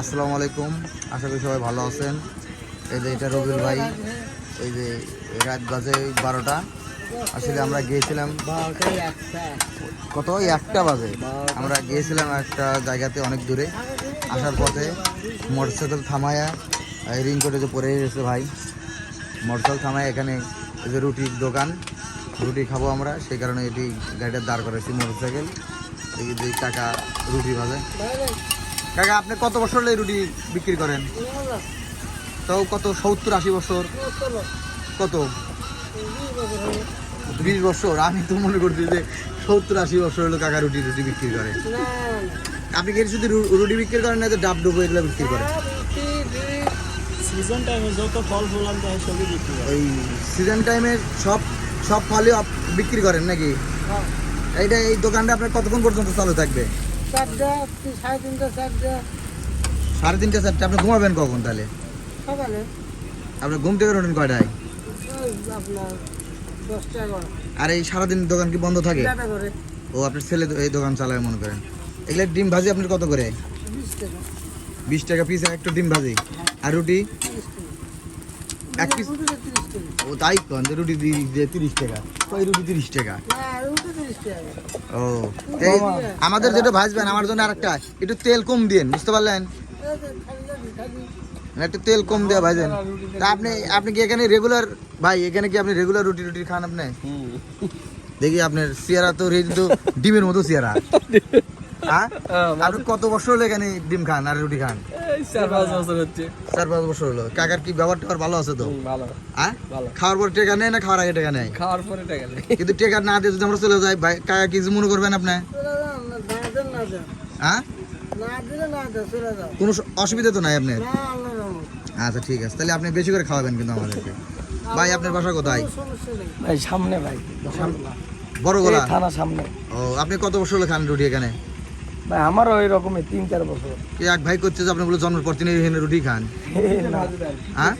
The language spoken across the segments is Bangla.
আসসালামু আলাইকুম, আশা করি সবাই ভালো আছেন। এই যে এটা রবিউল ভাই, এই যে রাত বাজে 12টা। আসলে আমরা গিয়েছিলাম কত 1টা বাজে, আমরা গিয়েছিলাম একটা জায়গাতে অনেক দূরে। আসার পথে মোটরসাইকেল থামায়া রিং করে যে পড়ে গেছে ভাই, মোটরসাইকেল থামায় এখানে এই যে রুটির দোকান, রুটি খাবো আমরা, সেই কারণে এটি গাড়িটা দাঁড় করেছি মোটরসাইকেল। এই যে কাকা রুটি ভাজে। কাকা আপনি কত বছর এই রুটি বিক্রি করেন? তাও কত 70-80 বছর? কত 20 বছর? আমি তো মনে করছি যে 70-80 বছর হলো কাকা রুটি বিক্রি করে। আপনি কি শুধু রুটি বিক্রি করেন না, ডাব ডুবো এগুলো বিক্রি করেন? সিজন টাইমে যত ফল ফুল আনতে হয় সবই বিক্রি করেন। ওই সিজন টাইমে সব ফলই বিক্রি করেন নাকি? এইটা এই দোকানটা আপনার কতক্ষণ পর্যন্ত চালু থাকবে? 3:30 4:30। আপনি ঘুমাবেন কখন তাহলে? সকালে। আপনি ঘুম থেকে ওঠেন কয়টায়? আপনার 10টা। আর এই সারাদিন দোকান কি বন্ধ থাকে? ও আপনার ছেলে এই দোকান চালায় মনে করেন। এগুলো ডিম ভাজি আপনার কত করে? 20 টাকা। 20 টাকা পিস একটা ডিম ভাজি। আর রুটি 1 পিস? ও তাই কন, রুটি দিয়ে 30 টাকা? ওই রুটি 30 টাকা? ও এই আমাদের যেটা ভাজবেন আমার জন্য আরেকটা একটু তেল কম দিন, বুঝতে পারলেন? একটু তেল কম দেওয়া ভাইজেন। তা আপনি কি এখানে রেগুলার ভাই, এখানে কি আপনি রেগুলার রুটি খান? আপনি দেখি আপনার চেহারা তো ডিমের মতো চেহারা। হ্যাঁ, আপনি কত বছর হলো এখানে ডিম খান আর রুটি খান? 4-5 বছর হচ্ছে। 4-5 বছর হলো। কাকার কি ব্যবহার ট্যাবহার ভালো আছে তো? ভালো। হ্যাঁ, ভালো। খাওয়ার পর টাকা নেয় না খাওয়ার আগে টাকা নেয়? খাওয়ার পরে টাকা নেই। কিন্তু টাকা না দিয়ে যদি আমরা চলে যাই ভাই, কাকা কি মনে করবেন আপনি? হ্যাঁ, কোনো অসুবিধা তো নাই আপনার? আচ্ছা ঠিক আছে, তাহলে আপনি বেশি করে খাওয়াবেন কিন্তু আমাদেরকে। ভাই আপনার বাসা কোথায়? ভাই সামনে ভাই। বড় গোলা থানা সামনে। ও, আপনি কত বছর হলো খান রুটি এখানে? ভাই আমারও ওই রকমই 3-4 বছর। কি এক ভাই করছে যে আপনি বলে জন্মের পর তিনি এখানে রুটি খান? হ্যাঁ,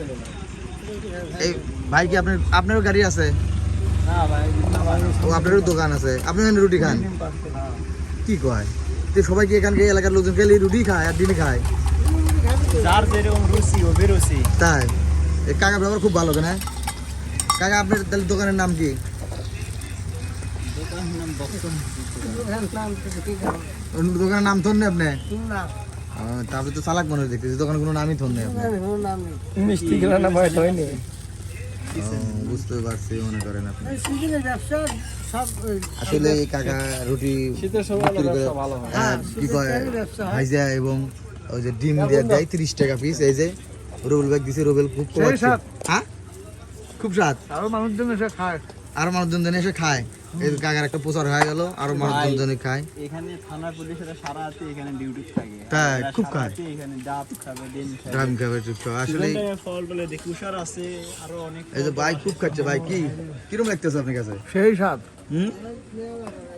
এই ভাই কি আপনারও গাড়ি আছে? ও আপনারও দোকান আছে, আপনি এখানে রুটি খান? কি কয়, তো সবাই কি এখানকার এলাকার লোকজন গেলে রুটি খায় আর ডিম খায়? যার যেরকম রুচি ও বেরোসি। তাই এই কাকার ব্যবহার খুব ভালো, কেন? কাকা আপনার তাহলে দোকানের নাম কি? দোকানের নাম থন নেই আপনি? তারপরে তো চালাক মনে দেখতেছি, দোকানের কোনো নামই থন নেই আপনার। মিষ্টি খেলা না ভয় হয়নি। বুঝতে পারছি, মনে করেন আপনি আসলে এই কাকা রুটি শীতের সময় বিক্রি করে, ভালো হয়। কি কয় ভাইজা, এবং ওই যে ডিম দিয়ে দেয় 30 টাকা পিস। এই যে রুবেল ব্যাগ দিছে, রুবেল খুব কমাচ্ছে। হ্যাঁ, খুব স্বাদ। আরো মানুষজন এসে খায়। আরো মানুষজন এসে খায়। এই কাকার একটা প্রচার হয়ে গেল, আরো মানুষজন খায়। এখানে থানা পুলিশের সারা রাতে এখানে ডিউটি থাকে। তাই খুব খায়। এখানে ডাব খাবে, ডিম খাবে। ডাব খাবে, চুপ খাবে। আসলে ফল বলে দেখি উষার আছে, আরো অনেক। এই যে ভাই খুব খাচ্ছে। ভাই কি কিরকম লাগতেছে আপনার কাছে? সেই স্বাদ।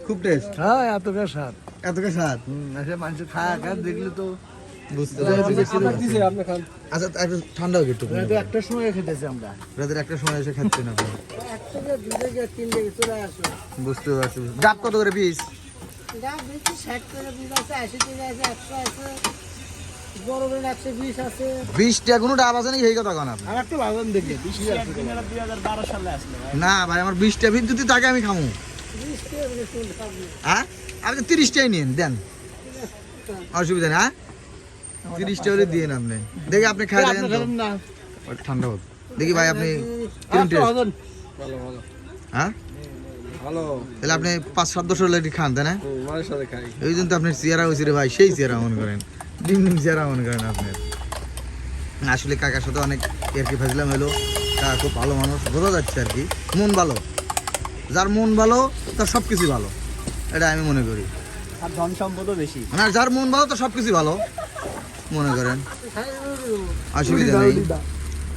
খুব টেস্ট। হ্যাঁ, এতটা স্বাদ। এতটা স্বাদ? এসে মানুষ খায় দেখলে তো বুঝতে পারছি। আপনি খান। আচ্ছা একটু ঠান্ডা হোক একটু। একটার সময় খেতেছি আমরা। রাতের 1টার সময় এসে খাচ্ছেন আপনি? বুঝতে পারছি। ডাব কত করে পিস? 20 টাকা কোনো ডাব আছে নাকি? এই কথা কন আপনি? আর একটু বাজান দেখি 2012 সালে আসলে। না ভাই, আমার 20 টাকা বিদ্যুৎ থাকে, আমি খামু। হ্যাঁ, আপনি 30 টাকাই নিন, দেন, অসুবিধা নেই। হ্যাঁ, 30 টাকা হলে দিয়ে আপনি দেখি, আপনি খাই দেন তো ঠান্ডা হোক। দেখি ভাই আপনি কিরকম টেস্ট? ভালো ভালো। হ্যাঁ ভালো। তাহলে আপনি 5-7 বছর হলে খান, তাই না? মায়ের সাথে খাই। ওই জন্য তো আপনার চেহারা হয়েছে রে ভাই, সেই চেহারা মনে করেন, ডিম চেহারা মনে করেন আপনার। আসলে কাকার সাথে অনেক আর কি ফাজলাম হলো। কাকা খুব ভালো মানুষ, বোঝা যাচ্ছে আর কি, মন ভালো। যার মন ভালো তার সব কিছু ভালো, এটা আমি মনে করি। আর ধন সম্পদও বেশি। মানে যার মন ভালো তার সব কিছু ভালো মনে করেন, অসুবিধা নেই,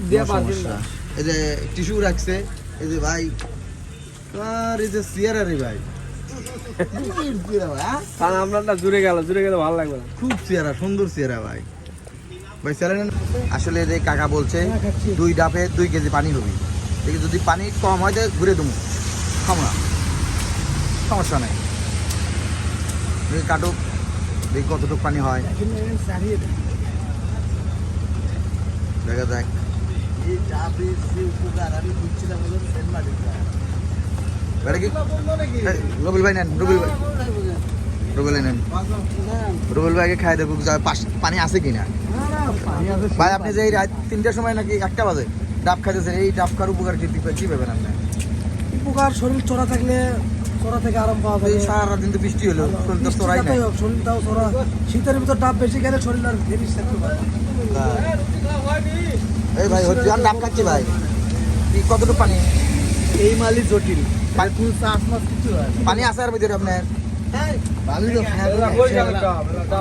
কোনো সমস্যা। এই যে টিস্যু রাখছে, এই যে ভাই আর এই যে চেয়ারা রে ভাই, আপনারটা জুড়ে গেল ভালো লাগবে না। খুব চেহারা, সুন্দর চেহারা ভাই। ভাই স্যালেন আসলে যে কাকা বলছে 2 ডাবে 2 কেজি পানি হবে। দেখি যদি পানি কম হয় তাহলে ঘুরে দেবো, খাবো না, সমস্যা নেই। দেখি কাটুক, দেখি কতটুকু পানি হয়। দেখা যাক। এটা কি এই, রবিল ভাই নেন, রবিল ভাই, রবিল ভাই নেন, রবিল ভাইকে খাই দেবো পানি আছে কিনা। ভাই আপনি যে এই রাত 3টার সময় নাকি 1টা বাজে ডাব খাইতেছেন, এই ডাব খাওয়ার উপকার কি পাবেন আপনি? উপকার শরীর চড়া থাকলে চড়া থেকে আরাম পাওয়া এই যাবে। সারা দিন তো বৃষ্টি হলো, শরীর তো চড়াই নাই। শরীরটাও চড়া, শীতের ভিতর ডাব বেশি খেলে শরীর আর হেভি থাকতে পারে। এই ভাই হচ্ছে আমি ডাব খাচ্ছি ভাই। কতটুকু পানি? এই মালি জটিল পানি আছে আর ভিতরে আপনার? ভালোই তো